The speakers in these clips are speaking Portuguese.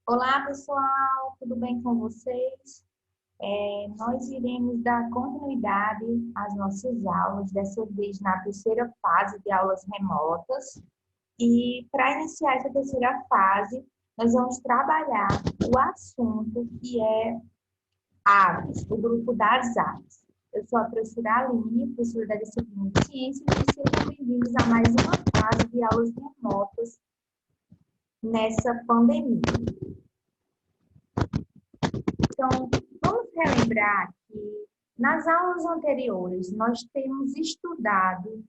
Olá, pessoal, tudo bem com vocês? Nós iremos dar continuidade às nossas aulas, dessa vez na terceira fase de aulas remotas. E para iniciar essa terceira fase, nós vamos trabalhar o assunto que é aves, o grupo das aves. Eu sou a professora Aline, professora da disciplina de Ciências, e sejam bem-vindos a mais uma fase de aulas remotas nessa pandemia. Então, vamos relembrar que nas aulas anteriores nós temos estudado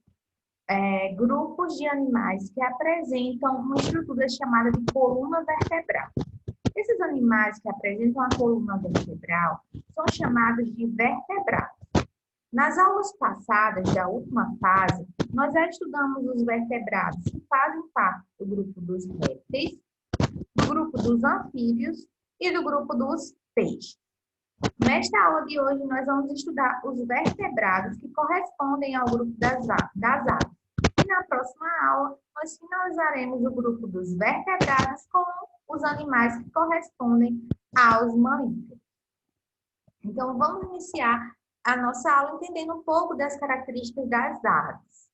grupos de animais que apresentam uma estrutura chamada de coluna vertebral. Esses animais que apresentam a coluna vertebral são chamados de vertebrados. Nas aulas passadas da última fase, nós já estudamos os vertebrados que fazem parte do grupo dos répteis, do grupo dos anfíbios e do grupo dos peixes. Nesta aula de hoje, nós vamos estudar os vertebrados que correspondem ao grupo das aves. E na próxima aula, nós finalizaremos o grupo dos vertebrados com os animais que correspondem aos mamíferos. Então, vamos iniciar a nossa aula entendendo um pouco das características das aves.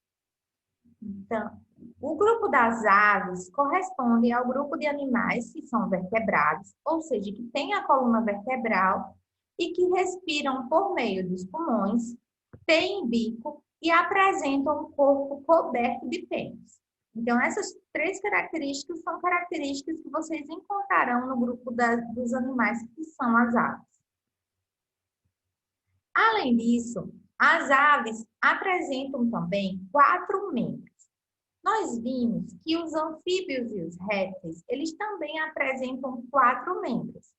Então, o grupo das aves corresponde ao grupo de animais que são vertebrados, ou seja, que têm a coluna vertebral e que respiram por meio dos pulmões, têm bico e apresentam um corpo coberto de pelos. Então, essas três características são características que vocês encontrarão no grupo dos animais que são as aves. Além disso, as aves apresentam também 4 membros. Nós vimos que os anfíbios e os répteis, eles também apresentam 4 membros.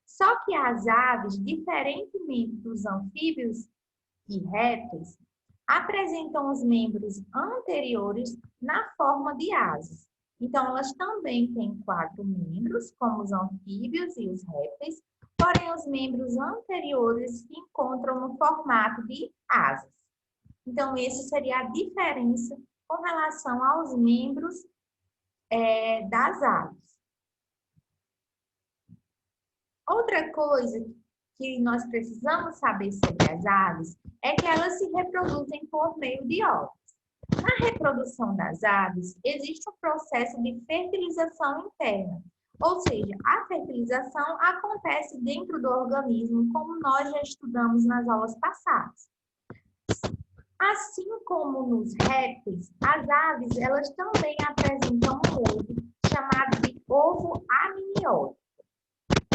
Só que as aves, diferentemente dos anfíbios e répteis, apresentam os membros anteriores na forma de asas. Então, elas também têm 4 membros, como os anfíbios e os répteis, porém os membros anteriores se encontram no formato de asas. Então, essa seria a diferença com relação aos membros das aves. Outra coisa que nós precisamos saber sobre as aves é que elas se reproduzem por meio de ovos. Na reprodução das aves, existe um processo de fertilização interna, ou seja, a fertilização acontece dentro do organismo, como nós já estudamos nas aulas passadas. Assim como nos répteis, as aves elas também apresentam um ovo chamado de ovo amniótico.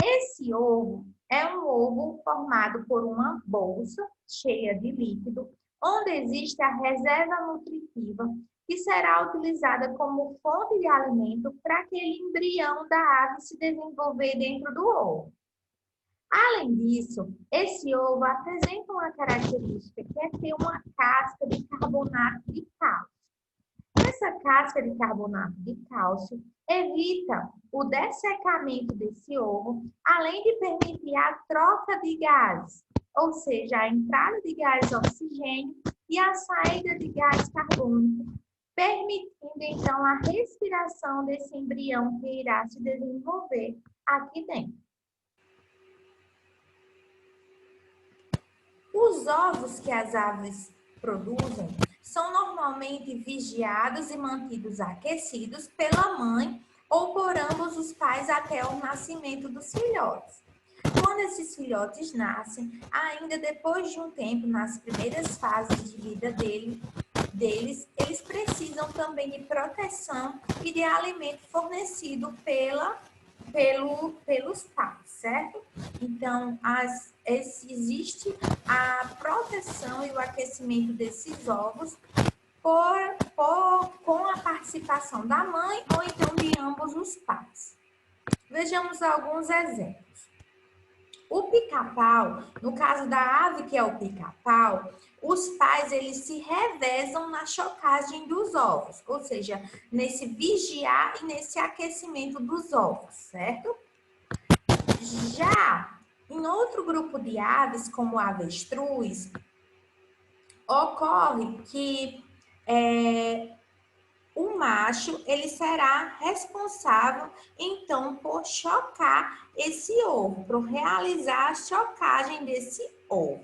Esse ovo é um ovo formado por uma bolsa cheia de líquido, onde existe a reserva nutritiva que será utilizada como fonte de alimento para aquele embrião da ave se desenvolver dentro do ovo. Além disso, esse ovo apresenta uma característica que é ter uma casca de carbonato de cálcio. Essa casca de carbonato de cálcio evita o dessecamento desse ovo, além de permitir a troca de gases, ou seja, a entrada de gás oxigênio e a saída de gás carbônico, permitindo então a respiração desse embrião que irá se desenvolver aqui dentro. Os ovos que as aves produzem são normalmente vigiados e mantidos aquecidos pela mãe ou por ambos os pais até o nascimento dos filhotes. Quando esses filhotes nascem, ainda depois de um tempo, nas primeiras fases de vida deles, eles precisam também de proteção e de alimento fornecido pelos pais, certo? Então, existe a proteção e o aquecimento desses ovos com a participação da mãe ou então de ambos os pais. Vejamos alguns exemplos. O pica-pau, no caso da ave que é o pica-pau, os pais eles se revezam na chocagem dos ovos, ou seja, nesse vigiar e nesse aquecimento dos ovos, certo? Já em outro grupo de aves, como o avestruz, ocorre que o macho, ele será responsável, então, por chocar esse ovo, por realizar a chocagem desse ovo.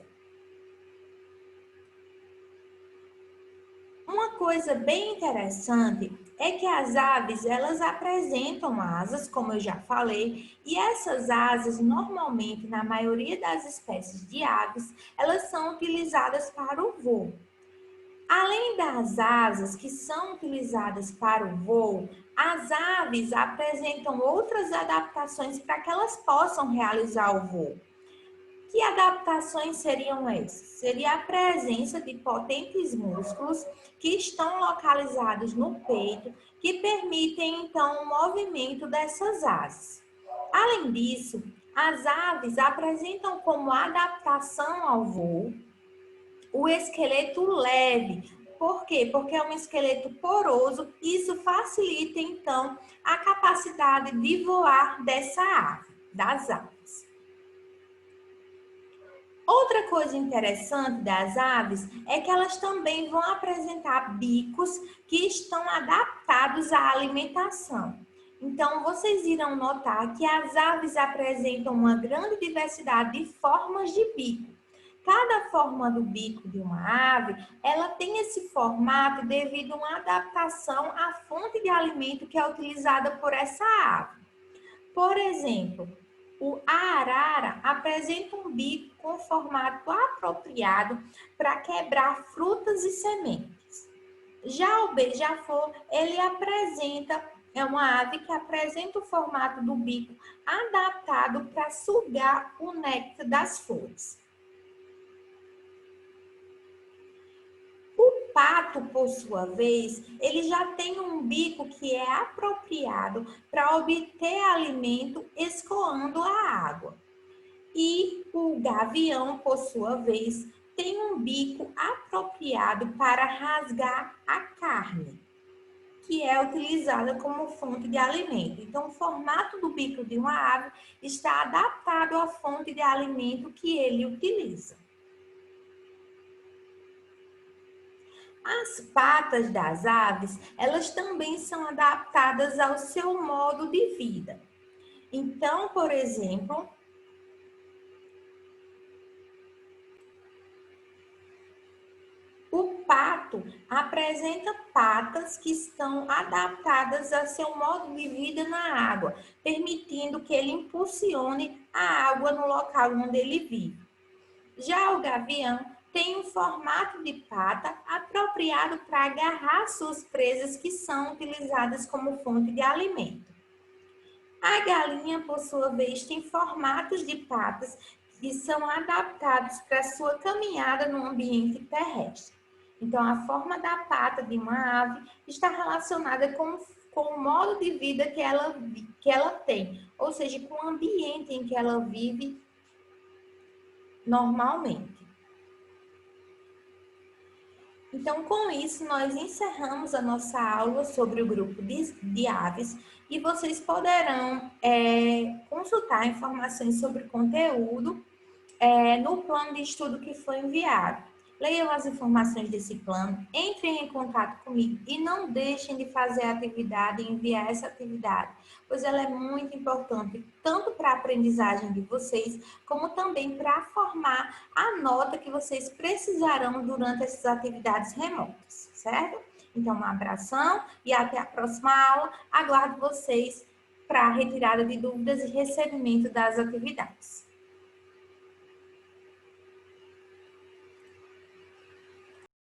Uma coisa bem interessante é que as aves, elas apresentam asas, como eu já falei, e essas asas, normalmente, na maioria das espécies de aves, elas são utilizadas para o voo. Além das asas que são utilizadas para o voo, as aves apresentam outras adaptações para que elas possam realizar o voo. Que adaptações seriam essas? Seria a presença de potentes músculos que estão localizados no peito, que permitem então o movimento dessas asas. Além disso, as aves apresentam como adaptação ao voo o esqueleto leve. Por quê? Porque é um esqueleto poroso e isso facilita, então, a capacidade de voar dessa ave, das aves. Outra coisa interessante das aves é que elas também vão apresentar bicos que estão adaptados à alimentação. Então, vocês irão notar que as aves apresentam uma grande diversidade de formas de bico. Cada forma do bico de uma ave, ela tem esse formato devido a uma adaptação à fonte de alimento que é utilizada por essa ave. Por exemplo, a arara apresenta um bico com formato apropriado para quebrar frutas e sementes. Já o beija-flor, é uma ave que apresenta o formato do bico adaptado para sugar o néctar das flores. O pato, por sua vez, ele já tem um bico que é apropriado para obter alimento escoando a água. E o gavião, por sua vez, tem um bico apropriado para rasgar a carne, que é utilizada como fonte de alimento. Então, o formato do bico de uma ave está adaptado à fonte de alimento que ele utiliza. As patas das aves, elas também são adaptadas ao seu modo de vida. Então, por exemplo, o pato apresenta patas que estão adaptadas ao seu modo de vida na água, permitindo que ele impulsione a água no local onde ele vive. Já o gavião tem um formato de pata apropriado para agarrar suas presas que são utilizadas como fonte de alimento. A galinha, por sua vez, tem formatos de patas que são adaptados para sua caminhada no ambiente terrestre. Então, a forma da pata de uma ave está relacionada com o modo de vida que ela tem, ou seja, com o ambiente em que ela vive normalmente. Então, com isso, nós encerramos a nossa aula sobre o grupo de aves e vocês poderão consultar informações sobre o conteúdo no plano de estudo que foi enviado. Leiam as informações desse plano, entrem em contato comigo e não deixem de fazer a atividade e enviar essa atividade, pois ela é muito importante, tanto para a aprendizagem de vocês, como também para formar a nota que vocês precisarão durante essas atividades remotas, certo? Então, um abração e até a próxima aula. Aguardo vocês para a retirada de dúvidas e recebimento das atividades.